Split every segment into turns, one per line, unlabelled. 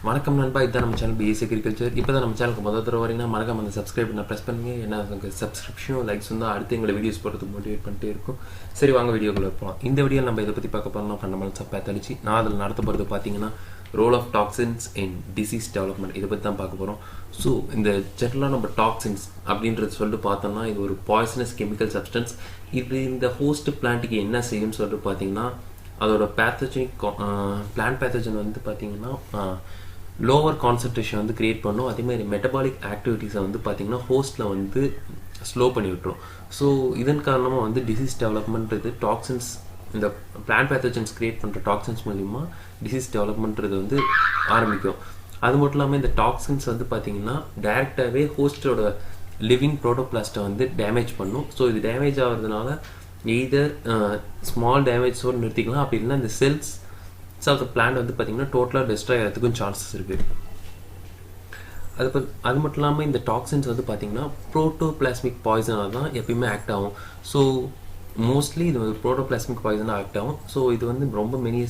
வணக்கம் நண்பா, இதுதான் நம்ம சேனல் பிஎஸ் அக்ரிகல்ச்சர். இப்போ தான் நம்ம சேனலுக்கு முதல் தடவை வரீங்கன்னா மறக்காம அந்த சப்ஸ்கிரைப் பண்ண ப்ரெஸ் பண்ணுங்க. ஏன்னா உங்களுக்கு சப்ஸ்கிரிப்ஷனும் லைக்ஸும் தான் அடுத்து எங்களை வீடியோஸ் போடுறதுக்கு மோட்டிவேட் பண்ணிட்டே இருக்கும். சரி, வாங்க வீடியோக்குள்ள போகலாம். இந்த வீடியோ நம்ம இதை பற்றி பார்க்க போகிறோம்னா ஃபண்டமெண்டல்ஸ் ஆஃப் பேத்தாலஜி. நான் அதில் நடத்த போகிறது பார்த்தீங்கன்னா role of toxins in disease development, இதை பற்றி தான் பார்க்க போகிறோம். ஸோ இந்த ஜென்ரலாக நம்ம டாக்ஸின்ஸ் அப்படின்றது சொல்லிட்டு பார்த்தோம்னா இது ஒரு பாய்சனஸ் கெமிக்கல் சப்ஸ்டன்ஸ். இது இந்த ஹோஸ்ட் பிளான்ட்டுக்கு என்ன செய்யும்னு சொல்லிட்டு பார்த்தீங்கன்னா அதோட பேத்தஜனிக் பிளான்ட் பேத்தஜன் வந்து பார்த்தீங்கன்னா லோவர் கான்சன்ட்ரேஷன் வந்து கிரியேட் பண்ணும். அதேமாதிரி மெட்டபாலிக் ஆக்டிவிட்டீஸை வந்து பார்த்திங்கன்னா ஹோஸ்ட்டில் வந்து ஸ்லோ பண்ணி விட்டுரும். ஸோ இதன் காரணமாக வந்து டிசீஸ் டெவலப்மெண்ட்றது டாக்ஸின்ஸ், இந்த பிளான்ட் பேத்தஜன்ஸ் கிரியேட் பண்ணுற டாக்ஸின்ஸ் மூலிமா டிசீஸ் டெவலப்மெண்ட்றது வந்து ஆரம்பிக்கும். அது மட்டும் இல்லாமல் இந்த டாக்ஸின்ஸ் வந்து பார்த்திங்கன்னா டைரெக்டாகவே ஹோஸ்டோட லிவிங் ப்ரோட்டோபிளாஸ்ட்டை வந்து டேமேஜ் பண்ணும். ஸோ இது டேமேஜ் ஆகிறதுனால எய்தர் ஸ்மால் டேமேஜோடு நிறுத்திக்கலாம், அப்படி இல்லைன்னா இந்த செல்ஸ் ஆஃப் த பிளான்ட் வந்து பார்த்திங்கன்னா டோட்டலாக டெஸ்ட்ராய் ஆகிறதுக்கும் சான்சஸ் இருக்குது. அது மட்டும் இல்லாமல் இந்த டாக்ஸின்ஸ் வந்து பார்த்திங்கன்னா ப்ரோட்டோபிளாஸ்மிக் பாய்சனாக தான் எப்பயுமே ஆக்ட் ஆகும். ஸோ மோஸ்ட்லி இது வந்து ப்ரோட்டோபிளாஸ்மிக் பாய்சனாக ஆக்ட் ஆகும். ஸோ இது வந்து ரொம்ப மெனி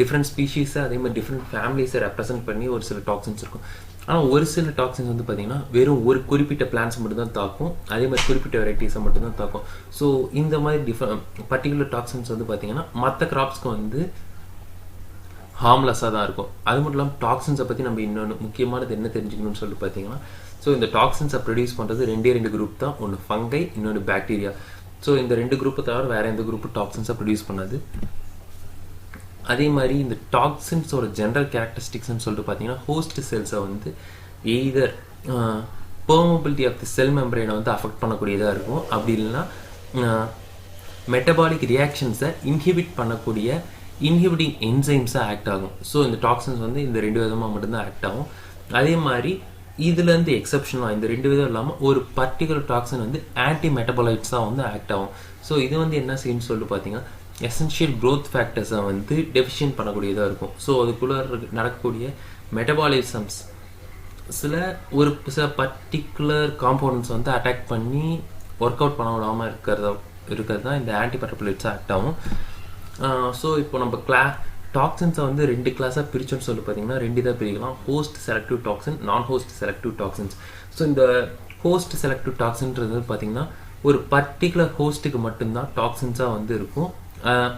டிஃப்ரெண்ட் ஸ்பீஷீஸை அதே மாதிரி டிஃப்ரெண்ட் ஃபேமிலிஸை ரெப்ரசென்ட் பண்ணி ஒரு சில டாக்ஸின்ஸ் இருக்கும். ஆனால் ஒரு சில டாக்ஸின்ஸ் வந்து பார்த்திங்கன்னா வெறும் ஒரு குறிப்பிட்ட பிளான்ஸ் மட்டும் தான் தாக்கும், அதே மாதிரி குறிப்பிட்ட வெரைட்டிஸை மட்டும் தான் தாக்கும். ஸோ இந்த மாதிரி பர்டிகுலர் டாக்ஸின்ஸ் வந்து பார்த்திங்கன்னா மற்ற கிராப்ஸ்க்கு வந்து ஹார்ம்லெஸ்ஸாக தான் இருக்கும். அது மட்டும் இல்லாமல் டாக்ஸின்ஸை பற்றி நம்ம இன்னொன்று முக்கியமானது என்ன தெரிஞ்சுக்கணும்னு சொல்லிட்டு பார்த்தீங்கன்னா, ஸோ இந்த டாக்ஸின்ஸை ப்ரொடியூஸ் பண்ணுறது ரெண்டு குரூப் தான், ஒன்று ஃபங்கை, இன்னொன்று பாக்டீரியா. ஸோ இந்த ரெண்டு குரூப்பை தவிர வேறு எந்த குரூப்பு டாக்ஸின்ஸை ப்ரொடியூஸ் பண்ணாது. அதே மாதிரி இந்த டாக்ஸின்ஸோட ஜென்ரல் கேரக்டரிஸ்டிக்ஸ்ன்னு சொல்லிட்டு பார்த்தீங்கன்னா ஹோஸ்ட் செல்ஸை வந்து எய்தர் பெர்மபிலிட்டி ஆஃப் தி செல் மெம்பரேனை வந்து அஃபெக்ட் பண்ணக்கூடியதாக இருக்கும், அப்படி இல்லைன்னா மெட்டபாலிக் ரியாக்ஷன்ஸை இன்ஹிபிட் பண்ணக்கூடிய இன்ஹிபிட்டிங் என்சைம்ஸாக ஆக்ட் ஆகும். ஸோ இந்த டாக்ஸின்ஸ் வந்து இந்த ரெண்டு விதமாக மட்டும்தான் ஆக்ட் ஆகும். அதே மாதிரி இதுலேருந்து எக்ஸப்ஷனாக இந்த ரெண்டு விதம் இல்லாமல் ஒரு பர்டிகுலர் டாக்ஸின் வந்து ஆன்டி மெட்டபாலைட்ஸாக வந்து ஆக்ட் ஆகும். ஸோ இது வந்து என்ன செய்யும்னு சொல்லிட்டு பார்த்தீங்கன்னா எசென்ஷியல் க்ரோத் ஃபேக்டர்ஸை வந்து டெஃபிஷியன்ட் பண்ணக்கூடியதாக இருக்கும். ஸோ அதுக்குள்ளே நடக்கக்கூடிய மெட்டபாலிசம்ஸ் ஒரு சில பர்டிகுலர் காம்பவுண்ட்ஸ் வந்து அட்டாக் பண்ணி ஒர்க் அவுட் பண்ண விடாமல் இருக்கிறது தான் இந்த ஆன்டி மெட்டபாலைட்ஸாக ஆக்ட் ஆகும். ஸோ இப்போ நம்ம டாக்ஸின்ஸை வந்து ரெண்டு கிளாஸாக பிரிச்சோன்னு சொல்லி பார்த்தீங்கன்னா ரெண்டு தான் பிரிக்கலாம், ஹோஸ்ட் செலக்டிவ் டாக்ஸின், நான் ஹோஸ்ட் செலக்டிவ் டாக்ஸின்ஸ். ஸோ இந்த ஹோஸ்ட் செலக்டிவ் டாக்ஸின்றது பார்த்தீங்கன்னா ஒரு பர்டிகுலர் ஹோஸ்ட்டுக்கு மட்டும்தான் டாக்ஸின்ஸாக வந்து இருக்கும்.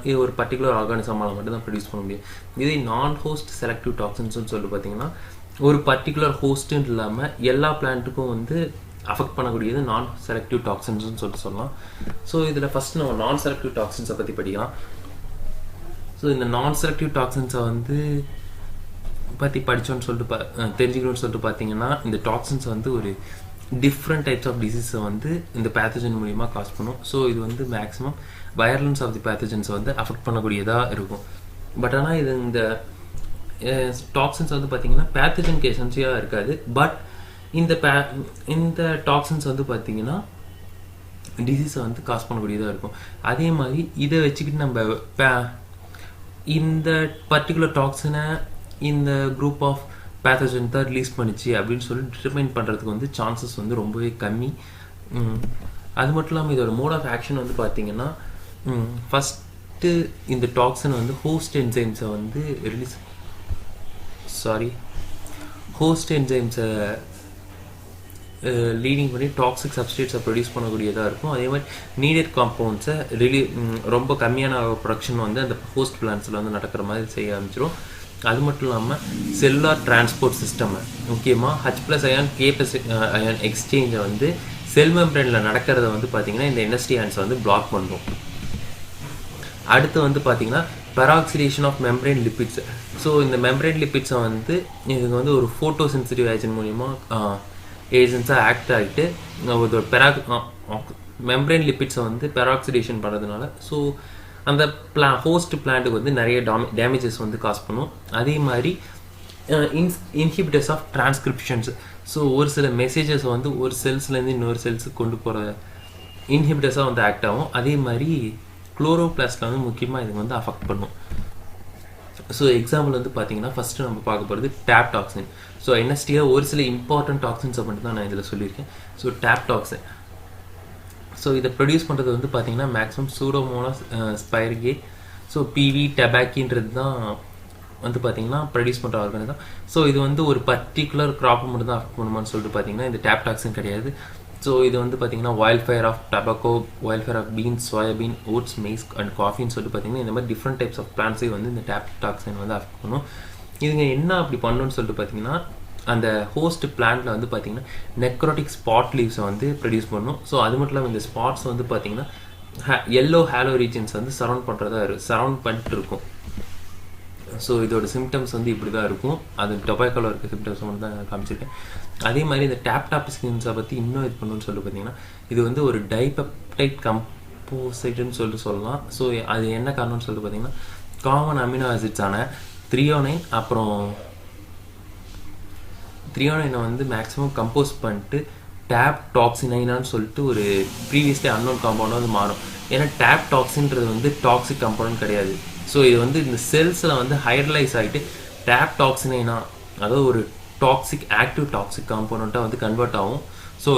இது ஒரு பர்டிகுலர் ஆர்கானிசமால் மட்டும்தான் ப்ரொடியூஸ் பண்ண முடியும். இதே நான் ஹோஸ்ட் செலக்டிவ் டாக்ஸின்ஸ்னு சொல்லி பார்த்தீங்கன்னா ஒரு பர்டிகுலர் ஹோஸ்ட்டுன்னு இல்லாமல் எல்லா பிளான்ட்டுக்கும் வந்து அஃபெக்ட் பண்ணக்கூடியது நான் செலக்டிவ் டாக்ஸின்ஸ்னு சொல்லிட்டு சொல்லலாம். ஸோ இதில் ஃபஸ்ட் நம்ம நான் செலக்டிவ் டாக்ஸின்ஸை பற்றி படிக்கலாம். ஸோ இந்த நான் செலக்டிவ் டாக்ஸின்ஸை வந்து பற்றி படித்தோன்னு சொல்லிட்டு தெரிஞ்சுக்கணும்னு சொல்லிட்டு பார்த்தீங்கன்னா இந்த டாக்ஸின்ஸ் வந்து ஒரு டிஃப்ரெண்ட் டைப்ஸ் ஆஃப் டிசீஸை வந்து இந்த பேத்தஜன் மூலிமா காஸ் பண்ணும். ஸோ இது வந்து மேக்ஸிமம் வயர்லன்ஸ் ஆஃப் தி பேத்தஜன்ஸை வந்து அஃபெக்ட் பண்ணக்கூடியதாக இருக்கும். பட் ஆனால் இது இந்த டாக்ஸின்ஸ் வந்து பார்த்திங்கன்னா பேத்தஜனுக்கு எசென்சியாக இருக்காது. பட் இந்த டாக்ஸின்ஸ் வந்து பார்த்திங்கன்னா டிசீஸை வந்து காஸ் பண்ணக்கூடியதாக இருக்கும். அதே மாதிரி இதை வச்சுக்கிட்டு நம்ம இந்த பர்டிகுலர் டாக்ஸினை இந்த குரூப் ஆஃப் பேத்தஜன் தான் ரிலீஸ் பண்ணிச்சு அப்படின்னு சொல்லி டிட்டர்மைன் பண்ணுறதுக்கு வந்து சான்சஸ் வந்து ரொம்பவே கம்மி. அது மட்டும் இல்லாமல் இதோட மோட் ஆஃப் ஆக்ஷன் வந்து பார்த்திங்கன்னா ஃபஸ்ட்டு இந்த டாக்ஸின் வந்து ஹோஸ்ட் என்சைம்ஸை வந்து ஹோஸ்ட் என்சைம்ஸை லீடிங் பண்ணி டாக்ஸிக் சப்ஸ்டேட்ஸை ப்ரொடியூஸ் பண்ணக்கூடியதாக இருக்கும். அதே மாதிரி நீடட் காம்பவுண்ட்ஸை ரொம்ப கம்மியான ப்ரொடக்ஷன் வந்து அந்த ஹோஸ்ட் பிளான்ஸில் வந்து நடக்கிற மாதிரி செய்ய ஆரம்பிச்சிடும். அது மட்டும் இல்லாமல் செல்லுலார் டிரான்ஸ்போர்ட் சிஸ்டமை முக்கியமாக H+ அயான் K+ அயான் எக்ஸ்சேஞ்சை வந்து செல் மெம்பரேனில் நடக்கிறத வந்து பார்த்திங்கன்னா இந்த NSTIONs வந்து பிளாக் பண்ணும். அடுத்து வந்து பார்த்திங்கன்னா peroxidation of membrane lipids. So இந்த மெம்பரேன் லிப்பிட்ஸை வந்து இதுக்கு வந்து ஒரு ஃபோட்டோ சென்சிட்டிவ் ஏஜென்ட் மூலிமா ஏஜென்ட்ஸாக ஆக்ட் ஆகிட்டு ஒரு மெம்பரேன் லிப்பிட்ஸை வந்து பெராக்சிடேஷன் பண்ணுறதுனால ஸோ அந்த ஹோஸ்ட் பிளான்ட்டுக்கு வந்து நிறைய டேமேஜஸ் வந்து காஸ் பண்ணும். அதே மாதிரி இன்ஹிபிட்டர்ஸ் ஆஃப் டிரான்ஸ்கிரிப்ஷன்ஸ். ஸோ ஒரு சில மெசேஜஸ் வந்து ஒரு செல்ஸ்லேருந்து இன்னொரு செல்ஸுக்கு கொண்டு போகிற இன்ஹிபிட்டர்ஸாக வந்து ஆக்ட் ஆகும். அதே மாதிரி குளோரோபிளாஸ்டில் வந்து முக்கியமாக இது வந்து அஃபெக்ட் பண்ணும். ஸோ எக்ஸாம்பிள் வந்து பார்த்தீங்கன்னா ஃபஸ்ட்டு நம்ம பார்க்க போகிறது டேப் டாக்ஸின். ஸோ NSTION ஒரு சில இம்பார்ட்டன்ட் டாக்ஸின்ஸை மட்டும் தான் நான் இதில் சொல்லியிருக்கேன். ஸோ டேப் டாக்ஸின் ஸோ இதை ப்ரொடியூஸ் பண்ணுறது வந்து பார்த்திங்கன்னா மேக்ஸிமம் சூடோமோனாஸ் ஸ்பைரிகே. ஸோ PV டபாக்கின்றது தான் வந்து பார்த்தீங்கன்னா ப்ரொடியூஸ் பண்ணுற ஆர்கானிசம். ஸோ இது வந்து ஒரு பர்டிகுலர் க்ராப்பை மட்டும் தான் அஃபெக்ட் பண்ணுமான்னு சொல்லிட்டு பார்த்தீங்கன்னா இந்த டேப் டாக்ஸின் கிடையாது. ஸோ இது வந்து பார்த்தீங்கன்னா wild fire of tobacco, wild fire of beans, soybean, oats, maize and காஃபின்னு சொல்லிட்டு பார்த்தீங்கன்னா இந்த மாதிரி டிஃப்ரெண்ட் டைப்ஸ் ஆஃப் பிளான்ட்ஸே வந்து இந்த டேப் டாக்ஸின் வந்து அஃபெக்ட் பண்ணும். இதுங்க என்ன அப்படி பண்ணணும்னு சொல்லிட்டு பார்த்தீங்கன்னா அந்த ஹோஸ்ட் பிளான்ட்ல வந்து பார்த்தீங்கன்னா நெக்ரோட்டிக் ஸ்பாட் லீவ்ஸை வந்து ப்ரொடியூஸ் பண்ணும். ஸோ அது மட்டும் இல்லாமல் இந்த ஸ்பாட்ஸ் வந்து பார்த்தீங்கன்னா எல்லோ ஹேலோ ரீஜன்ஸ் வந்து சரவுண்ட் பண்ணிட்டு இருக்கும். ஸோ இதோட சிம்டம்ஸ் வந்து இப்படி தான் இருக்கும். அது டொபாக்கோவில் இருக்க சிம்டம்ஸ் மட்டும் தான் காமிச்சிருக்கேன். அதே மாதிரி இந்த டாப்ஸின்ஸை பற்றி இன்னும் இது பண்ணணும்னு சொல்லி பார்த்தீங்கன்னா இது வந்து ஒரு டைபெப்டைட் கம்போசைட்னு சொல்லிட்டு சொல்லலாம். ஸோ அது என்ன காரணம்னு சொல்லிட்டு பார்த்தீங்கன்னா காமன் அமினோ ஆசிட்ஸான த்ரியோனைன் அப்புறம் த்ரியோனைனை வந்து மேக்ஸிமம் கம்போஸ் பண்ணிட்டு டேப் டாக்ஸினைனான்னு சொல்லிட்டு ஒரு ப்ரீவியஸ்லி அன்னோன் காம்பவுண்டாக வந்து மாறும். ஏன்னா டேப் டாக்ஸின்றது வந்து டாக்ஸிக் காம்பவுண்ட் கிடையாது. ஸோ இது வந்து இந்த செல்ஸில் வந்து ஹைட்ரலைஸ் ஆகிட்டு டேப் டாக்ஸினைனா அதாவது ஒரு ஆக்டிவ் டாக்ஸிக் காம்பவுண்ட்டாக வந்து கன்வெர்ட் ஆகும். ஸோ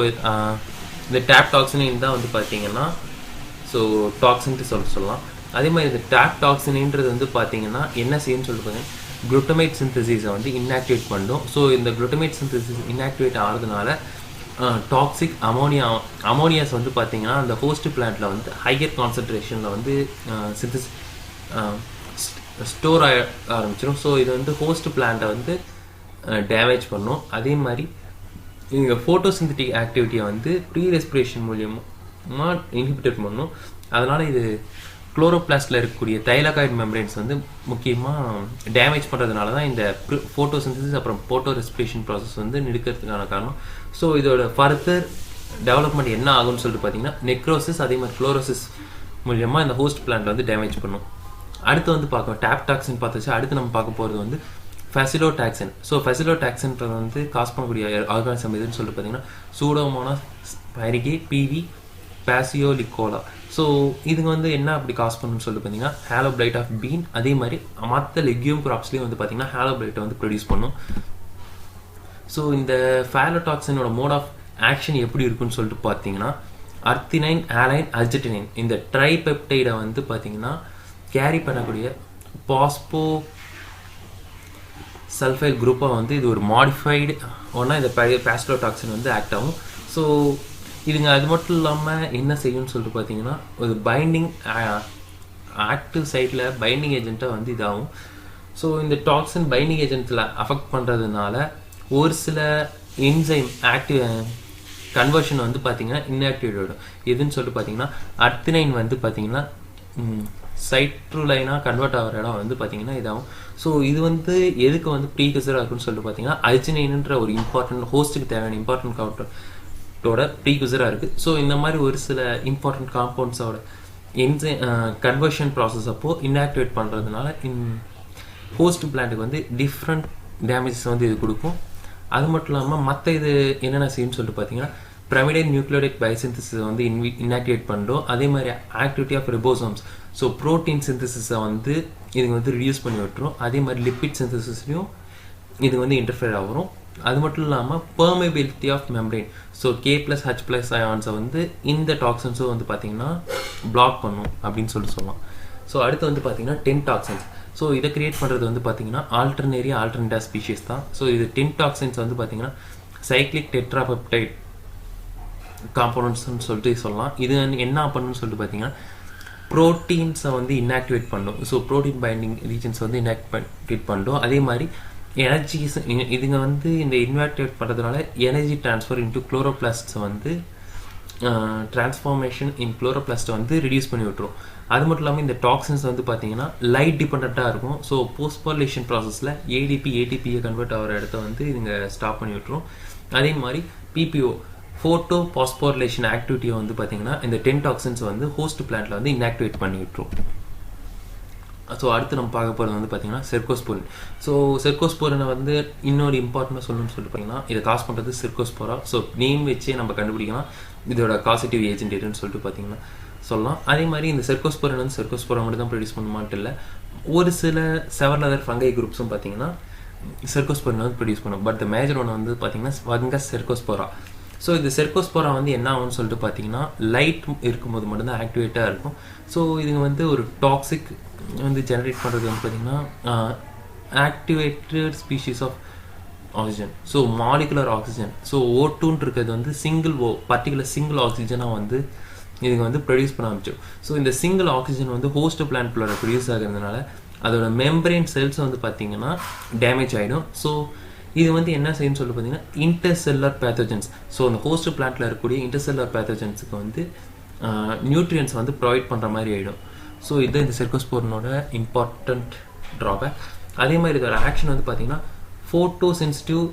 இந்த டேப் டாக்ஸினைன் தான் வந்து பார்த்தீங்கன்னா ஸோ டாக்ஸின்ட்டு சொல்லலாம். அதே மாதிரி இந்த டேப் டாக்ஸின்ன்றது வந்து பார்த்தீங்கன்னா என்ன செய்யும்னு சொல்லிட்டு பார்த்தீங்கன்னா குளுட்டமேட் சிந்தசிஸை வந்து இன்ஆக்டிவேட் பண்ணும். ஸோ இந்த குளுட்டமேட் சிந்தசிஸ் இன்ஆக்டிவேட் ஆகிறதுனால டாக்ஸிக் அமோனியாஸ் வந்து பார்த்தீங்கன்னா அந்த ஹோஸ்ட் பிளான்ட்டில் வந்து ஹையர் கான்சன்ட்ரேஷனில் வந்து ஸ்டோர் ஆரம்பிச்சிடும். ஸோ இது வந்து ஹோஸ்ட் பிளான்ட்டை வந்து டேமேஜ் பண்ணும். அதே மாதிரி இங்கே ஃபோட்டோசிந்தட்டிக் ஆக்டிவிட்டியை வந்து ப்ரீ ரெஸ்பிரேஷன் மூலியமாக இன்ஹிபிட் பண்ணும். அதனால் இது குளோரோபிளாஸ்டில் இருக்கக்கூடிய தைலகாய்டு மெம்பரேன்ஸ் வந்து முக்கியமாக டேமேஜ் பண்ணுறதுனால தான் இந்த ஃபோட்டோசிந்தசிஸ் அப்புறம் ஃபோட்டோ ரெஸ்பிரேஷன் ப்ராசஸ் வந்து நிற்கிறதுக்கான காரணம். ஸோ இதோட ஃபர்தர் டெவலப்மெண்ட் என்ன ஆகும்னு சொல்லிட்டு பார்த்தீங்கன்னா நெக்ரோசிஸ் அதே மாதிரி குளோரோசிஸ் மூலியமாக இந்த ஹோஸ்ட் பிளான்ட் வந்து டேமேஜ் பண்ணும். அடுத்து வந்து பார்க்கணும் டேப் டாக்ஸின் பார்த்துச்சு. அடுத்து நம்ம பார்க்க போகிறது வந்து ஃபெசிலோடாக்சின். ஸோ ஃபெசிலோடாக்சின்றது வந்து காஸ் பண்ணக்கூடிய ஆர்கானிசம் எதுன்னு சொல்லிட்டு பார்த்தீங்கன்னா சூடோமோனாஸ் பைரிகே, பிவி, பாசியோலிகோலா. ஸோ இதுங்க வந்து என்ன அப்படி காஸ் பண்ணணும்னு சொல்லிட்டு பார்த்தீங்கன்னா ஹேலோபிளைட் ஆஃப் பீன் அதே மாதிரி மற்ற லெக்யூம் கிராப்ஸ்லேயும் வந்து பார்த்தீங்கன்னா ஹேலோபிளைட்டை வந்து ப்ரொடியூஸ் பண்ணும். ஸோ இந்த ஃபேலோடாக்சினோட மோட் ஆஃப் ஆக்ஷன் எப்படி இருக்குன்னு சொல்லிட்டு பார்த்தீங்கன்னா அர்த்தினைன், ஆலைன், அர்ஜெட்டினைன் இந்த ட்ரைபெப்டைடை வந்து பார்த்தீங்கன்னா கேரி பண்ணக்கூடிய பாஸ்போ சல்ஃபைல் குரூப்பாக வந்து இது ஒரு மாடிஃபைடு ஒன்றா இந்த ஃபேலோடாக்சின் வந்து ஆக்ட் ஆகும். ஸோ இதுங்க அது மட்டும் இல்லாமல் என்ன செய்யும்னு சொல்லிட்டு பார்த்தீங்கன்னா ஒரு பைண்டிங் ஆக்டிவ் சைட்டில் பைண்டிங் ஏஜென்ட்டாக வந்து இதாகும். ஸோ இந்த டாக்ஸின் பைண்டிங் ஏஜென்ட்டில் அஃபெக்ட் பண்ணுறதுனால ஒரு சில என்சைம் ஆக்டிவ் கன்வர்ஷன் வந்து பார்த்தீங்கன்னா இன்ஆக்டிவேட் ஆகிடும். எதுன்னு சொல்லிட்டு பார்த்தீங்கன்னா அர்த்தினைன் வந்து பார்த்தீங்கன்னா சைட்ருலைனாக கன்வெர்ட் ஆகிற இடம் வந்து பார்த்தீங்கன்னா இதாகும். ஸோ இது வந்து எதுக்கு வந்து ப்ரீகசராக இருக்குன்னு சொல்லிட்டு பார்த்தீங்கன்னா அர்ஜினைன்ற ஒரு இம்பார்ட்டன்ட் ஹோஸ்ட்டுக்கு தேவையான இம்பார்ட்டன்ட் காம்பவுண்டோட ப்ரீகசராக இருக்குது. ஸோ இந்த மாதிரி ஒரு சில இம்பார்ட்டன்ட் காம்பவுண்ட்ஸோட கன்வர்ஷன் ப்ராசஸ் அப்போது இன்ஆக்டிவேட் பண்ணுறதுனால ஹோஸ்ட் பிளான்ட்டுக்கு வந்து டிஃப்ரெண்ட் டேமேஜஸ் வந்து இது கொடுக்கும். அது மட்டும் இல்லாமல் மற்ற இது என்னென்ன செய்யும்னு சொல்லிட்டு பார்த்தீங்கன்னா பிரமிடைன் நியூக்ளியோடைட் பயோசிந்தசிஸை வந்து இன்ஆக்டிவேட் பண்ணுறோம். அதே மாதிரி activity of ribosomes so protein சிந்தசிஸை வந்து இதுங்க வந்து ரிடியூஸ் பண்ணி விட்டுரும். அதே மாதிரி லிப்பிட் சிந்தசிஸ்லையும் இது வந்து இன்டர்ஃபியர் ஆகும். அது மட்டும் இல்லாமல் permeability of membrane so K+H+ அயான்ஸை வந்து இந்த டாக்ஸின்ஸும் வந்து பார்த்தீங்கன்னா பிளாக் பண்ணும் அப்படின்னு சொல்லிட்டு சொல்லலாம். ஸோ அடுத்து வந்து பார்த்தீங்கன்னா 10 டாக்ஸின்ஸ். ஸோ இதை கிரியேட் பண்ணுறது வந்து பார்த்தீங்கன்னா ஆல்டர்னேட்டா ஸ்பீஷீஸ் தான். ஸோ இது 10 டாக்ஸின்ஸ் வந்து பார்த்தீங்கன்னா சைக்ளிக் டெட்ராபெப்டைட் காம்பவுண்ட்ஸ்ன்னு சொல்லிட்டு சொல்லலாம். இது என்ன பண்ணுன்னு சொல்லிட்டு பார்த்தீங்கன்னா ப்ரோட்டீன்ஸை வந்து இன்ஆக்டிவேட் பண்ணும். ஸோ ப்ரோட்டீன் பைண்டிங் ரீஜன்ஸ் வந்து இன்ஆக்டிவேட் பண்ணும். அதே மாதிரி எனர்ஜிஸ் இதுங்க வந்து இந்த இன்ஆக்டிவேட் பண்ணுறதுனால எனர்ஜி ட்ரான்ஸ்ஃபர் இன்ட்டு குளோரோபிளாஸ்ட்ஸை வந்து டிரான்ஸ்ஃபார்மேஷன் இன் குளோரோபிளாஸ்ட்டை வந்து ரிடியூஸ் பண்ணி விட்டுரும். அது மட்டும் இல்லாமல் இந்த டாக்ஸின்ஸ் வந்து பார்த்தீங்கன்னா லைட் டிபெண்ட்டாக இருக்கும். ஸோ போஸ்ட்பாலேஷன் ப்ராசஸில் ஏடிபியை கன்வெர்ட் ஆகிற இடத்த வந்து இதுங்க ஸ்டாப் பண்ணி விட்டுரும். அதே மாதிரி பிபிஓ ஃபோட்டோ பாஸ்போரிலேஷன் ஆக்டிவிட்டியை வந்து பார்த்தீங்கன்னா இந்த 10 டாக்ஸின்ஸ் வந்து ஹோஸ்ட் பிளான்ட்டில் வந்து இன்ஆக்டிவேட் பண்ணி விட்டுரும். ஸோ அடுத்து நம்ம பார்க்க போகிறது வந்து பார்த்தீங்கன்னா செர்கோஸ்போரின். ஸோ செர்கோஸ்போரினை வந்து இன்னொரு இம்பார்ட்டண்ட்டாக சொல்லணும்னு சொல்லிட்டு பார்த்தீங்கன்னா இதை காஸ் பண்ணுறது செர்கோஸ்போரா. ஸோ நேம் வச்சே நம்ம கண்டுபிடிக்கலாம் இதோட காசிட்டிவ் ஏஜென்ட் எதுன்னு சொல்லிட்டு பார்த்தீங்கன்னா சொல்லலாம். அதே மாதிரி இந்த செர்கோஸ்போரின் வந்து செர்கோஸ்போரா மட்டும் தான் ப்ரொடியூஸ் பண்ணுமான்ட்டு இல்லை, ஒரு சில செவரல் அதர் ஃபங்கை குரூப்ஸும் பார்த்தீங்கன்னா செர்கோஸ்போரின் வந்து ப்ரொடியூஸ் பண்ணும். பட் த மேஜர் ஒன்று வந்து பார்த்தீங்கன்னா ஃபங்கஸ் செர்கோஸ்போரா. ஸோ இந்த செர்கோஸ்போரா வந்து என்ன ஆகும்னு சொல்லிட்டு பார்த்தீங்கன்னா லைட் இருக்கும்போது மட்டும்தான் ஆக்டிவேட்டாக இருக்கும். ஸோ இதுங்க வந்து ஒரு டாக்ஸிக் வந்து ஜெனரேட் பண்ணுறது வந்து பார்த்திங்கன்னா activated species of oxygen. So molecular oxygen. So ஓட்டுன்னு இருக்கிறது வந்து பர்டிகுலர் சிங்கிள் ஆக்சிஜனாக வந்து இதுங்க வந்து ப்ரொடியூஸ் பண்ண ஆரம்பிச்சோம். ஸோ இந்த சிங்கிள் ஆக்சிஜன் வந்து ஹோஸ்ட் பிளான்ட்குள்ளே ப்ரொடியூஸ் ஆகிறதுனால அதோட மெம்பரேன் செல்ஸ் வந்து பார்த்தீங்கன்னா டேமேஜ் ஆகிடும். ஸோ இது வந்து என்ன செய்யும்னு சொல்லி பார்த்தீங்கன்னா இன்டர்செல்லுலர் பேத்தோஜன்ஸ். ஸோ அந்த ஹோஸ்ட் பிளான்ட்டில் இருக்கக்கூடிய இன்டர்செல்லுலர் பேத்தோஜன்ஸுக்கு வந்து நியூட்ரியன்ஸ் வந்து ப்ரொவைட் பண்ணுற மாதிரி ஆகிடும். ஸோ இது இந்த செர்கோஸ்போரினோட இம்பார்ட்டண்ட் ட்ராபேக். அதே மாதிரி இதோட ஆக்ஷன் வந்து பார்த்தீங்கன்னா ஃபோட்டோ சென்சிட்டிவ்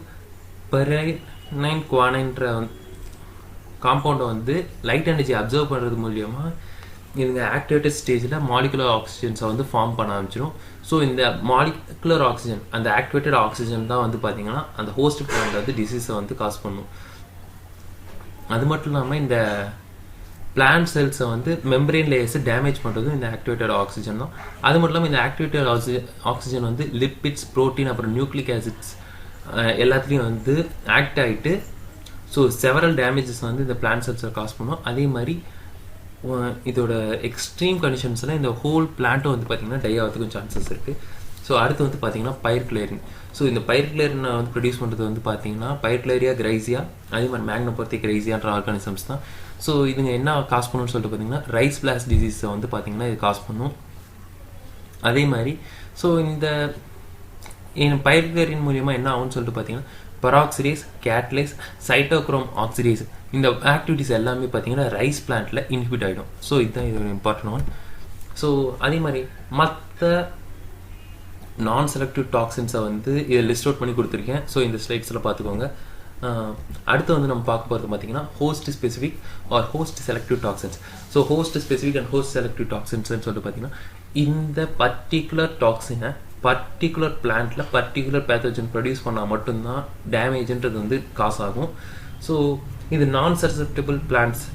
பெரைனைன் குவானைன்ற காம்பவுண்டை வந்து லைட் எனர்ஜி அப்சர்வ் பண்ணுறது மூலியமாக இதுங்க ஆக்டிவேட்டட் ஸ்டேஜில் மாலிகுலர் ஆக்சிஜன்ஸை வந்து ஃபார்ம் பண்ண ஆரம்பிச்சிடும். ஸோ இந்த மாலிகுலர் ஆக்சிஜன், அந்த ஆக்டிவேட்டட் ஆக்சிஜன் தான் வந்து பார்த்தீங்கன்னா அந்த ஹோஸ்ட் பிளான்ட் வந்து டிசீஸை வந்து காஸ் பண்ணும். அது மட்டும் இல்லாமல் இந்த பிளான்ட் செல்ஸை வந்து மெம்பரேன் லேயர்ஸை டேமேஜ் பண்ணுறதும் இந்த ஆக்டிவேட்டட் ஆக்சிஜன் தான். அது மட்டும் இல்லாமல் இந்த ஆக்டிவேட்டட் ஆக்சிஜன் வந்து லிப்பிட்ஸ், ப்ரோட்டீன், அப்புறம் நியூக்ளிக் ஆசிட்ஸ் எல்லாத்துலேயும் வந்து ஆக்ட் ஆகிட்டு ஸோ செவரல் டேமேஜஸ் வந்து இந்த பிளான்ட் செல்ஸை காஸ் பண்ணும். அதே மாதிரி இதோட எக்ஸ்ட்ரீம் கண்டிஷன்ஸில் இந்த ஹோல் பிளான்ட்டும் வந்து பார்த்திங்கன்னா டை ஆகிறதுக்கும் சான்சஸ் இருக்குது. ஸோ அடுத்து வந்து பார்த்திங்கன்னா பைர்க்ளேரின். ஸோ இந்த பைர்க்ளேரினை வந்து ப்ரொடியூஸ் பண்ணுறது வந்து பார்த்திங்கன்னா பைர்க்ளேரியா கிரைசியா, அதே மாதிரி மேக்னோபோர்த்தி கிரைசியான்ற ஆர்கானிசம்ஸ் தான். ஸோ இதுங்க என்ன காஸ் பண்ணுன்னு சொல்லிட்டு பார்த்திங்கன்னா ரைஸ் பிளாஸ் டிசீஸை வந்து பார்த்திங்கன்னா இது காஸ் பண்ணும். அதே மாதிரி ஸோ இந்த பைர்க்ளேரின் மூலியமாக என்ன ஆகும்னு சொல்லிட்டு பார்த்திங்கன்னா பெராக்சிடேஸ், கேட்டலேஸ், சைட்டோக்ரோம் ஆக்சிடேஸ் இந்த ஆக்டிவிட்டிஸ் எல்லாமே பார்த்தீங்கன்னா ரைஸ் பிளான்ட்டில் இன்ஹிபிட் ஆகிடும். ஸோ இதுதான் இது ஒரு இம்பார்ட்டன்ட் ஒன். ஸோ அதே மாதிரி மற்ற நான் செலக்டிவ் டாக்ஸின்ஸை வந்து இதை லிஸ்ட் அவுட் பண்ணி கொடுத்துருக்கேன். ஸோ இந்த ஸ்லைட்ஸில் பார்த்துக்கோங்க. அடுத்து வந்து நம்ம பார்க்க போகிறது பார்த்தீங்கன்னா host specific or host selective toxins. So host specific and host selective டாக்ஸின்ஸ்னு சொல்லிட்டு பார்த்தீங்கன்னா இந்த பர்டிகுலர் டாக்ஸினை பர்டிகுலர் பிளான்ட்டில் பர்டிகுலர் பேத்தோஜன் ப்ரொடியூஸ் பண்ணால் மட்டும்தான் டேமேஜ்ன்றது வந்து காஸ் ஆகும். ஸோ இது நான் சசெப்டபிள் பிளான்ட்ஸில்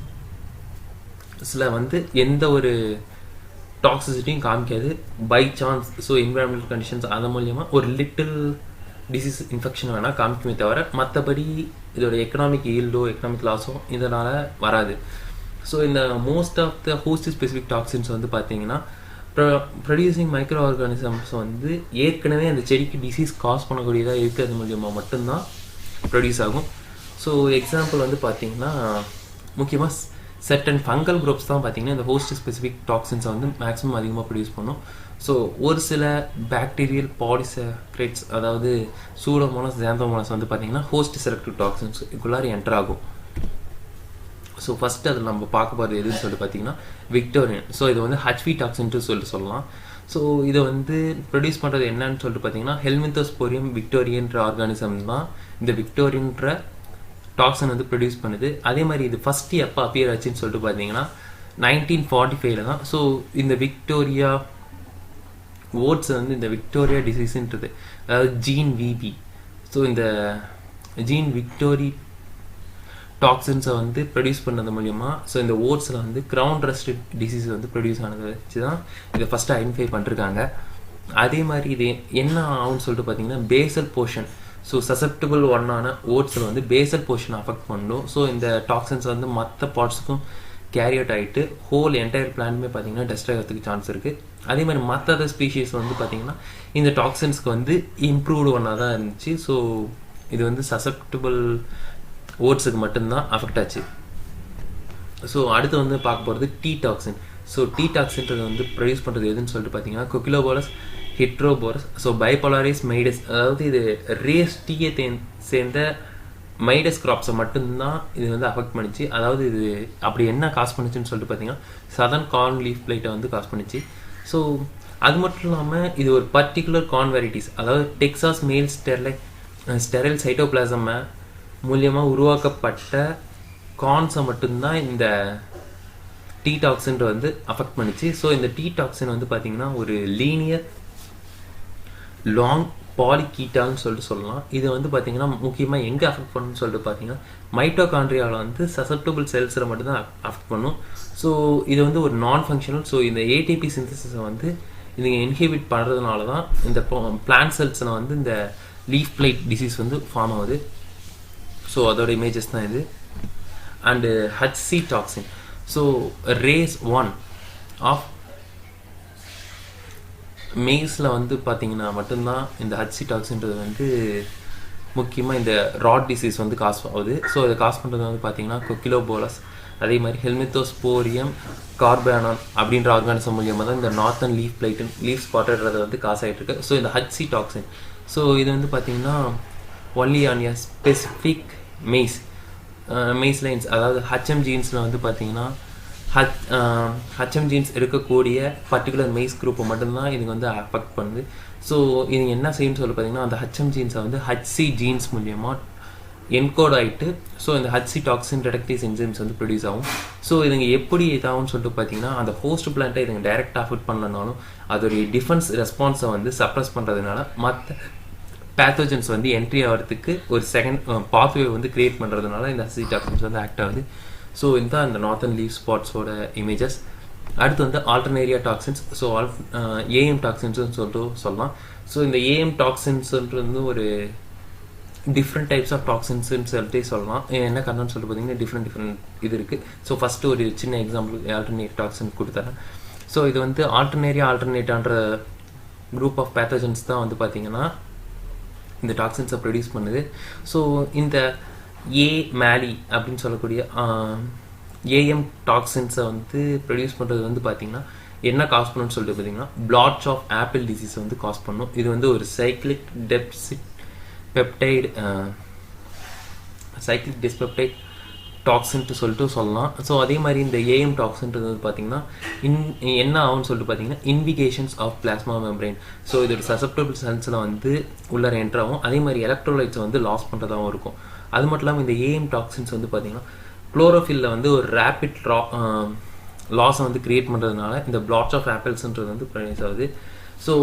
வந்து எந்த ஒரு டாக்ஸிசிட்டியும் காமிக்காது by chance. So environmental conditions அது மூலியமாக ஒரு லிட்டில் டிசீஸ் இன்ஃபெக்ஷன் வேணால் காமிக்குமே தவிர மற்றபடி இதோட எக்கனாமிக் ஈல்டோ எக்கனாமிக் லாஸோ இதனால் வராது. ஸோ இந்த most of the host specific toxins வந்து பார்த்தீங்கன்னா ப்ரொடியூசிங் மைக்ரோ ஆர்கானிசம்ஸ் வந்து ஏற்கனவே அந்த செடிக்கு டிசீஸ் காஸ் பண்ணக்கூடியதாக இருக்கிறது மூலியமாக மட்டும்தான் ப்ரொடியூஸ் ஆகும். ஸோ எக்ஸாம்பிள் வந்து பார்த்தீங்கன்னா முக்கியமாக செர்டன் ஃபங்கல் குரூப்ஸ் தான் பார்த்தீங்கன்னா இந்த ஹோஸ்ட் ஸ்பெசிஃபிக் டாக்ஸின்ஸை வந்து மேக்ஸிமம் அதிகமாக ப்ரொடியூஸ் பண்ணும். ஸோ ஒரு சில பாக்டீரியல் பாலிசாக்கரைட்ஸ், அதாவது சூடோமோனாஸ், ஜாந்தோமோனாஸ் வந்து பார்த்தீங்கன்னா ஹோஸ்ட் செலக்டிவ் டாக்ஸின்ஸ் இதுக்குள்ளார என்டர் ஆகும். ஸோ ஃபஸ்ட்டு அதில் நம்ம பார்க்க போகிறது எதுன்னு சொல்லிட்டு பார்த்தீங்கன்னா விக்டோரியன். ஸோ இது வந்து ஹச்வி டாக்ஸின்ட்டு சொல்லலாம். ஸோ இதை வந்து ப்ரொடியூஸ் பண்ணுறது என்னன்னு சொல்லிட்டு பார்த்தீங்கன்னா ஹெல்மிந்தோஸ்போரியம் விக்டோரியன்ற ஆர்கானிசம் தான் இந்த விக்டோரியன்ற டாக்ஸின் வந்து ப்ரொடியூஸ் பண்ணுது. அதே மாதிரி இது ஃபஸ்ட்டு எப்போ அப்பியர் ஆச்சுன்னு சொல்லிட்டு பார்த்தீங்கன்னா 1945 தான். ஸோ இந்த விக்டோரியா ஓட்ஸ் வந்து இந்த விக்டோரியா டிசீஸ்ன்றது, அதாவது ஜீன் விபி, ஸோ இந்த ஜீன் விக்டோரி டாக்ஸின்ஸை வந்து ப்ரொடியூஸ் பண்ணது மூலிமா ஸோ இந்த ஓட்ஸில் வந்து கிரவுண்ட் ரஸ்ட் டிசீஸ் வந்து ப்ரொடியூஸ் ஆனதை வச்சு தான் இதை ஃபஸ்ட்டு ஐடென்டிஃபை பண்ணிருக்காங்க. அதே மாதிரி இது என்ன ஆகும்னு சொல்லிட்டு பார்த்தீங்கன்னா பேசல் போர்ஷன், ஸோ சசெப்டபிள் ஒன்னான ஓட்ஸில் வந்து பேசல் போர்ஷன் அஃபெக்ட் பண்ணும். ஸோ இந்த டாக்ஸின்ஸ் வந்து மற்ற பார்ட்ஸுக்கும் கேரி அவுட் ஆகிட்டு ஹோல் என்டையர் பிளான்மே பார்த்தீங்கன்னா டெஸ்ட்ராய் ஆகிறதுக்கு சான்ஸ் இருக்குது. அதே மாதிரி மற்ற அதர் ஸ்பீஷீஸ் வந்து பார்த்தீங்கன்னா இந்த டாக்ஸின்ஸ்க்கு வந்து இம்ப்ரூவ்டு ஒன்னாக தான் இருந்துச்சு. ஸோ இது வந்து சசெப்டபிள் ஓட்ஸுக்கு மட்டும்தான் அஃபெக்ட் ஆச்சு. ஸோ அடுத்து வந்து பார்க்க போகிறது டீ டாக்ஸின். ஸோ டீ டாக்ஸின்றது வந்து ப்ரொடியூஸ் பண்ணுறது எதுன்னு சொல்லிட்டு பார்த்தீங்கன்னா கொக்கிலோபோரஸ், ஹெட்ரோபோரஸ், ஸோ பைபோலாரிஸ் மைடஸ், அதாவது இது ரேஸ் டீயை சேர்ந்த மைடஸ் கிராப்ஸை மட்டும்தான் இது வந்து அஃபெக்ட் பண்ணிச்சு. அதாவது இது அப்படி என்ன காஸ் பண்ணிச்சுன்னு சொல்லிட்டு பார்த்தீங்கன்னா சதர்ன் கார்ன் லீஃப் பிளைட்டை வந்து காஸ் பண்ணிச்சு. ஸோ அது மட்டும் இல்லாமல் இது ஒரு பர்டிகுலர் கார்ன் வெரைட்டிஸ், அதாவது டெக்சாஸ் மேல் ஸ்டெரைல் சைட்டோபிளாசம் மூலியமாக உருவாக்கப்பட்ட கார்ன்ஸை மட்டும்தான் இந்த டீ டாக்ஸின் வந்து அஃபெக்ட் பண்ணிச்சு. ஸோ இந்த டீ டாக்ஸின் வந்து பார்த்தீங்கன்னா ஒரு லீனியர் லாங் பாலிகீட்டான்னு சொல்லிட்டு சொல்லலாம். இது வந்து பார்த்தீங்கன்னா முக்கியமாக எங்கே அஃபெக்ட் பண்ணுன்னு சொல்லிட்டு பார்த்தீங்கன்னா மைட்டோகாண்ட்ரியாவில் வந்து சசெப்டபிள் செல்ஸில் மட்டும்தான் அஃபெக்ட் பண்ணும். ஸோ இது வந்து ஒரு நான் ஃபங்க்ஷனல். ஸோ இந்த ஏடிபி சிந்தசிஸை வந்து இதுங்க இன்ஹிபிட் பண்ணுறதுனால தான் இந்த பிளான்ட் செல்ஸில் வந்து இந்த லீஃப் பிளைட் டிசீஸ் வந்து ஃபார்ம் ஆகுது. ஸோ அதோட இமேஜஸ் தான் இது. And HC toxin, so race 1 of மெய்ஸில் வந்து பார்த்தீங்கன்னா மட்டும்தான் இந்த ஹச்சி டாக்ஸின்றது வந்து முக்கியமாக இந்த ராட் டிசீஸ் வந்து காஸ் ஆகுது. ஸோ அதை காஸ் பண்ணுறது வந்து பார்த்தீங்கன்னா கொக்கிலோபோலஸ், அதே மாதிரி ஹெல்மித்தோஸ்போரியம் கார்பானான் அப்படின்ற ஆர்கானிசம் மூலியமாக தான் இந்த நார்த்தன் லீஃப் பிளைட் லீஃப் ஸ்பாட்டர்ன்றதை வந்து காஸ் ஆகிட்டு இருக்கு. ஸோ இந்த ஹச்சி டாக்ஸின், ஸோ இது வந்து பார்த்தீங்கன்னா only on a specific maize lines, அதாவது ஹச்எம் ஜீன்ஸில் வந்து பார்த்தீங்கன்னா ஹச்எம் ஜீன்ஸ் இருக்கக்கூடிய பர்டிகுலர் மெய்ஸ் குரூப்பை மட்டும்தான் இதுங்க வந்து அஃபெக்ட் பண்ணுது. ஸோ இது என்ன செய்யுன்னு சொல்லி பார்த்தீங்கன்னா அந்த ஹச்எம் ஜீன்ஸை வந்து ஹச்சி ஜீன்ஸ் மூலியமாக என்கோட் ஆகிட்டு ஸோ இந்த ஹச்சி டாக்ஸின் ரெடக்டேஸ் என்சைம்ஸ் வந்து ப்ரொடியூஸ் ஆகும். ஸோ இதுங்க எப்படி இதாகும்னு சொல்லிட்டு பார்த்தீங்கன்னா அந்த ஹோஸ்ட் பிளான்ட்டை இதுங்க டைரெக்டாக அஃபெக்ட் பண்ணனாலும் அதோடைய டிஃபென்ஸ் ரெஸ்பான்ஸை வந்து சப்ரஸ் பண்ணுறதுனால மற்ற பேத்தோஜன்ஸ் வந்து என்ட்ரி ஆகிறதுக்கு ஒரு செகண்ட் பாத்வே வந்து கிரியேட் பண்ணுறதுனால இந்த ஹச்சி டாக்ஸின்ஸ் வந்து ஆக்ட் ஆகுது. ஸோ இந்த அந்த நார்த்தன் லீவ் ஸ்பாட்ஸோட இமேஜஸ். அடுத்து வந்து ஆல்டர்னேரியா டாக்ஸின்ஸ், ஸோ ஏஎம் டாக்ஸின்ஸ்னு சொல்லிட்டு சொல்லலாம். ஸோ இந்த ஏஎம் டாக்ஸின்ஸ்ன்றது வந்து ஒரு டிஃப்ரெண்ட் டைப்ஸ் ஆஃப் டாக்ஸின்ஸ்ன்னு சொல்லிட்டு சொல்லலாம். என்ன காரணம்னு சொல்லிட்டு பார்த்தீங்கன்னா டிஃப்ரெண்ட் இது இருக்குது. ஸோ ஃபஸ்ட்டு ஒரு சின்ன எக்ஸாம்பிள் ஆல்டர்னேட் டாக்ஸின் கொடுத்தேன். ஸோ இது வந்து ஆல்டர்னேட்டான்ற குரூப் ஆஃப் பேத்தோஜன்ஸ் தான் வந்து பார்த்தீங்கன்னா இந்த டாக்ஸின்ஸை ப்ரொடியூஸ் பண்ணுது. ஸோ இந்த ஏ மேலி அப்படின்னு சொல்லக்கூடிய ஏஎம் டாக்ஸின்ஸை வந்து ப்ரொடியூஸ் பண்ணுறது வந்து பார்த்தீங்கன்னா என்ன காஸ் பண்ணுன்னு சொல்லிட்டு பார்த்தீங்கன்னா பிளாட்ச் ஆஃப் ஆப்பிள் டிசீஸ் வந்து காஸ் பண்ணும். இது வந்து ஒரு சைக்ளிக் டிஸ்பெப்டைட் டாக்ஸின்ட்டு சொல்லிட்டு சொல்லலாம். ஸோ அதே மாதிரி இந்த ஏஎம் டாக்ஸின்றது வந்து பார்த்தீங்கன்னா என்ன ஆகும்னு சொல்லிட்டு பார்த்தீங்கன்னா இன்விகேஷன்ஸ் ஆஃப் பிளாஸ்மா மெம்பரைன். ஸோ இதோட சசப்டபிள் செல்ஸில் வந்து உள்ளே என்டர் ஆகும். அதே மாதிரி எலக்ட்ரோலைட்ஸை வந்து லாஸ் பண்ணுறதாகவும் இருக்கும். அது மட்டும் இல்லாமல் இந்த ஏஎம் டாக்ஸின்ஸ் வந்து பார்த்தீங்கன்னா குளோரோஃபில்ல வந்து ஒரு ரேபிட் லாஸை வந்து கிரியேட் பண்ணுறதுனால இந்த பிளாட்ச் ஆஃப் ஆப்பிள்ஸ்ன்றது வந்து ப்ரொடியூஸ் ஆகுது. ஸோ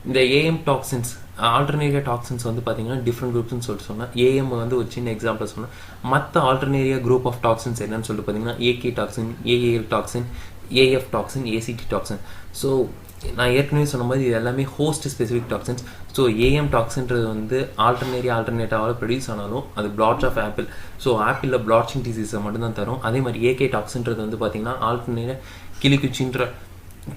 இந்த ஏஎம் டாக்ஸின்ஸ் ஆல்டர்னேரியா டாக்ஸின்ஸ் வந்து பார்த்தீங்கன்னா டிஃப்ரெண்ட் குரூப்ஸ்னு சொல்லிட்டு சொன்னால் ஏஎம் வந்து ஒரு சின்ன எக்ஸாம்பிள் சொன்னால் மற்ற ஆல்டர்னேரியா குரூப் ஆஃப் டாக்ஸின்ஸ் என்னன்னு சொல்லிட்டு பார்த்தீங்கன்னா AK toxin, AAL toxin, AF toxin, ACT toxin. So நான் ஏற்கனவே சொன்ன மாதிரி இது எல்லாமே host specific toxins. So AM டாக்ஸின்றது வந்து ஆல்டர்னேட்டாவால் ப்ரொடியூஸ் ஆனாலும் அது பிளாட்ச் ஆஃப் ஆப்பிள், ஸோ ஆப்பிளில் பிளாட்சிங் டிசீஸை மட்டும்தான் தரும். அதே மாதிரி ஏகே டாக்ஸின்றது வந்து பார்த்தீங்கன்னா ஆல்டர்னேட்டாக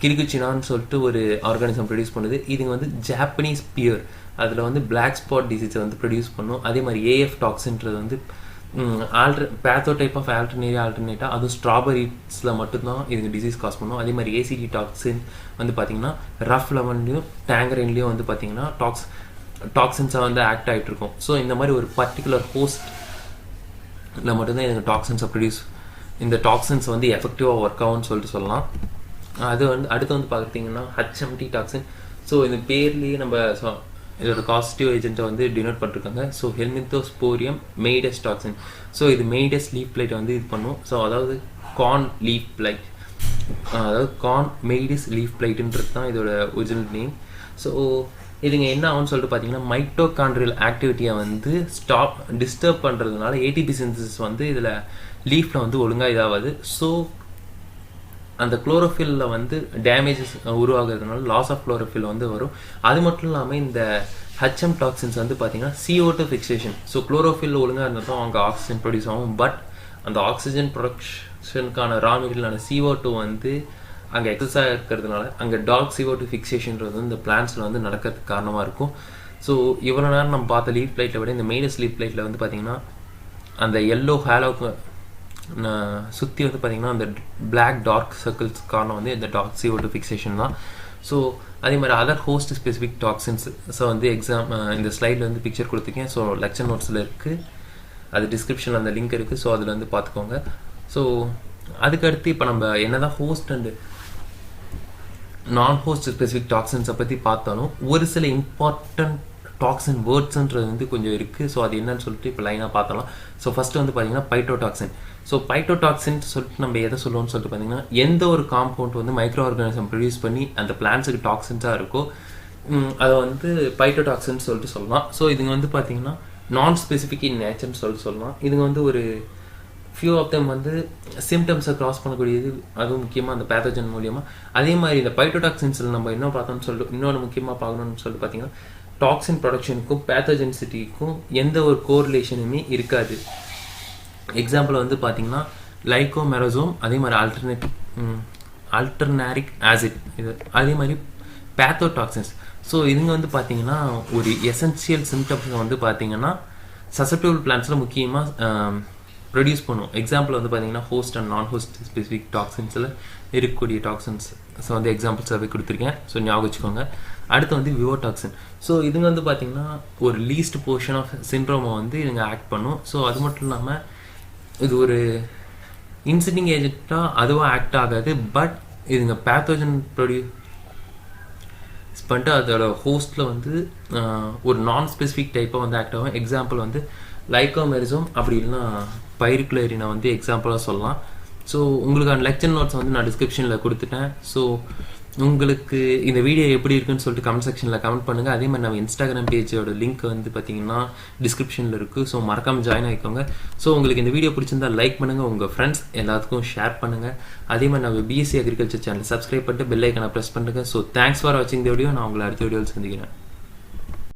கிளிகுச்சினான்னு சொல்லிட்டு ஒரு ஆர்கானிசம் ப்ரொடியூஸ் பண்ணுது. இதுங்க வந்து ஜாப்பனீஸ் பியர், அதில் வந்து பிளாக் ஸ்பாட் டிசீஸை வந்து ப்ரொடியூஸ் பண்ணும். அதே மாதிரி ஏஎஃப் டாக்ஸின்றது வந்து பேத்தோ டைப் ஆஃப் ஆல்டர்னேட்டா அதுவும் ஸ்ட்ராபெரிஸில் மட்டும்தான் இதுக்கு டிசீஸ் காஸ் பண்ணும். அதே மாதிரி ஏசிடி டாக்ஸின் வந்து பார்த்தீங்கன்னா ரஃப் லெமன்லையும் டேங்கரைன்லேயும் வந்து பார்த்தீங்கன்னா டாக்ஸின்ஸாக வந்து ஆக்ட் ஆகிட்டு இருக்கும். ஸோ இந்த மாதிரி ஒரு பர்டிகுலர் ஹோஸ்ட்டில் மட்டும்தான் இதுங்க டாக்ஸின்ஸை ப்ரொடியூஸ், இந்த டாக்ஸின்ஸ் வந்து எஃபெக்டிவாக ஒர்க் ஆகும்னு சொல்லிட்டு சொல்லலாம். அது வந்து அடுத்து வந்து பார்த்தீங்கன்னா ஹச்எம்டி டாக்ஸின். ஸோ இந்த பேர்லேயே நம்ம இதோட காசிட்டிவ் ஏஜென்ட்டை வந்து டினோட் பண்ணிருக்காங்க. So helminthosporium maydis toxin. So இது மெய்டஸ் லீஃப் பிளைட்டை வந்து இது பண்ணும். ஸோ அதாவது கார்ன் லீஃப் பிளைட், அதாவது கார்ன் மெய்டிஸ் லீஃப் பிளைட்டுன்றது தான் இதோட ஒரிஜினல் நேம். ஸோ இதுங்க என்ன ஆகும்னு சொல்லிட்டு பார்த்தீங்கன்னா மைட்டோகாண்ட்ரியல் ஆக்டிவிட்டியை வந்து டிஸ்டர்ப் பண்ணுறதுனால ஏடிபி சிந்தசிஸ் வந்து இதில் லீஃபில் வந்து ஒழுங்காக இதாகாது. ஸோ அந்த குளோரோஃபில்ல வந்து டேமேஜஸ் உருவாகிறதுனால லாஸ் ஆஃப் குளோரோஃபில் வந்து வரும். அது மட்டும் இல்லாமல் இந்த ஹச்எம் டாக்ஸின்ஸ் வந்து பார்த்தீங்கன்னா CO2 ஃபிக்சேஷன். ஸோ குளோரோஃபில் ஒழுங்காக இருந்தால் தான் அவங்க ஆக்சிஜன் ப்ரொடியூஸ் ஆகும். பட் அந்த ஆக்சிஜன் ப்ரொடக்ஷனுக்கான ரா மெட்டீரியலான CO2 வந்து அங்கே எக்ஸஸாக இருக்கிறதுனால அங்கே CO2 ஃபிக்சேஷன்றது வந்து இந்த பிளான்ஸில் வந்து நடக்கிறதுக்கு காரணமாக இருக்கும். ஸோ இவ்வளோ நேரம் நம்ம பார்த்த லீஃப் பிளைட்டை விட இந்த மெய்டஸ் லீஃப் பிளைட்டில் வந்து பார்த்திங்கன்னா அந்த எல்லோ ஹேலோக்கு சுற்றி வந்து பார்த்திங்கன்னா அந்த பிளாக் டார்க் சர்க்கிள்ஸ் காரணம் வந்து இந்த CO2 ஃபிக்சேஷன் தான். ஸோ அதே மாதிரி other host specific toxins so வந்து இந்த ஸ்லைடில் வந்து பிக்சர் கொடுத்துருக்கேன். ஸோ லெக்சர் நோட்ஸில் இருக்குது, அது டிஸ்கிரிப்ஷனில் அந்த லிங்க் இருக்குது. ஸோ அதில் வந்து பார்த்துக்கோங்க. ஸோ அதுக்கடுத்து இப்போ நம்ம என்ன தான் ஹோஸ்ட் அண்டு நான் ஹோஸ்ட் ஸ்பெசிஃபிக் டாக்ஸின்ஸை பற்றி பார்த்தாலும் ஒரு சில இம்பார்ட்டன்ட் டாக்ஸின் வேர்ட்ஸுன்றது வந்து கொஞ்சம் இருக்குது. ஸோ அது என்னன்னு சொல்லிட்டு இப்போ லைனாக பார்த்தலாம். ஸோ ஃபஸ்ட்டு வந்து பார்த்தீங்கன்னா பைட்டோடாக்சின். ஸோ பைட்டோடாக்சின் சொல்லிட்டு நம்ம எதை சொல்லுவோம்னு சொல்லிட்டு பார்த்தீங்கன்னா எந்த ஒரு காம்பவுண்ட் வந்து மைக்ரோ ஆர்கானிசம் ப்ரொடியூஸ் பண்ணி அந்த பிளான்ஸுக்கு டாக்ஸின்ஸாக இருக்கோ அதை வந்து பைட்டோடாக்சின் சொல்லிட்டு சொல்லலாம். ஸோ இதுங்க வந்து பார்த்தீங்கன்னா நான் ஸ்பெசிஃபிக் இன் நேச்சர்னு சொல்லிட்டு சொல்லலாம். இதுங்க வந்து ஒரு ஃபியூ ஆஃப் தெம் வந்து சிம்டம்ஸை க்ராஸ் பண்ணக்கூடியது, அதுவும் முக்கியமாக அந்த பேத்தோஜன் மூலியமாக. அதே மாதிரி இந்த பைட்டோடாக்சின்ஸில் நம்ம என்ன பார்த்தோம்னு சொல்லிட்டு இன்னொன்று முக்கியமாக பார்க்கணும்னு சொல்லிட்டு பார்த்தீங்கன்னா டாக்ஸின் ப்ரொடக்ஷனுக்கும் பேத்தோஜெனிசிட்டிக்கும் எந்த ஒரு கோரிலேஷனுமே இருக்காது. எக்ஸாம்பிள் வந்து பார்த்தீங்கன்னா லைகோமெரசோம், அதே மாதிரி ஆல்டர்னேரிக் ஆசிட், இது அதே மாதிரி பேத்தோடாக்சின்ஸ். ஸோ இதுங்க வந்து பார்த்தீங்கன்னா ஒரு எசென்சியல் சிம்டம்ஸ் வந்து பார்த்தீங்கன்னா சசப்டபிள் பிளான்ஸில் முக்கியமாக ப்ரொடியூஸ் பண்ணும். எக்ஸாம்பிள் வந்து பார்த்தீங்கன்னா ஹோஸ்ட் அண்ட் நான் ஹோஸ்ட் ஸ்பெசிஃபிக் டாக்ஸின்ஸில் இருக்கக்கூடிய டாக்ஸின்ஸ் ஸோ வந்து எக்ஸாம்பிள்ஸாகவே கொடுத்துருக்கேன். ஸோ ஞாபகம் வச்சுக்கோங்க. அடுத்து வந்து விவோடாக்சின். ஸோ இதுங்க வந்து பார்த்தீங்கன்னா ஒரு லீஸ்ட் போர்ஷன் ஆஃப் சிண்ட்ரோமை வந்து இதுங்க ஆக்ட் பண்ணும். ஸோ அது மட்டும் இல்லாமல் இது ஒரு இன்சிட்டிங் ஏஜென்ட்டாக அதுவும் ஆக்ட் ஆகாது. பட் இதுங்க பேத்தோஜன் ப்ரொடியூஸ் பண்ணிட்டு அதோட ஹோஸ்ட்டில் வந்து ஒரு நான் ஸ்பெசிஃபிக் டைப்பாக வந்து ஆக்ட் ஆகும். எக்ஸாம்பிள் வந்து லைக்கோமெரிசம் அப்படி இல்லைன்னா பைரிகுலேரினை வந்து எக்ஸாம்பிளாக சொல்லலாம். ஸோ உங்களுக்கான லெக்சர் நோட்ஸ் வந்து நான் டிஸ்கிரிப்ஷனில் கொடுத்துட்டேன். ஸோ உங்களுக்கு இந்த வீடியோ எப்படி இருக்குன்னு சொல்லிட்டு கமெண்ட் செக்ஷனில் கமெண்ட் பண்ணுங்கள். அதே மாதிரி நம்ம இன்ஸ்டாகிராம் பேஜோட லிங்க் வந்து பார்த்தீங்கன்னா டிஸ்கிரிப்ஷனில் இருக்குது. ஸோ மறக்காமல் ஜாயின் ஆகிக்கோங்க. ஸோ உங்களுக்கு இந்த வீடியோ பிடிச்சிருந்தா லைக் பண்ணுங்கள், உங்கள் ஃப்ரெண்ட்ஸ் எல்லாத்துக்கும் ஷேர் பண்ணுங்கள். அதே மாதிரி நம்ம பிஎஸ்சி அக்ரிகல்ச்சர் சேனல் சப்ஸ்கிரைப் பண்ணிட்டு பெல் ஐக்கனை ப்ரெஸ் பண்ணுங்கள். ஸோ தேங்க்ஸ் ஃபார் வாட்சிங் த வீடியோ. நான் உங்களை அடுத்த வீடியோவில் சந்திக்கிறேன்.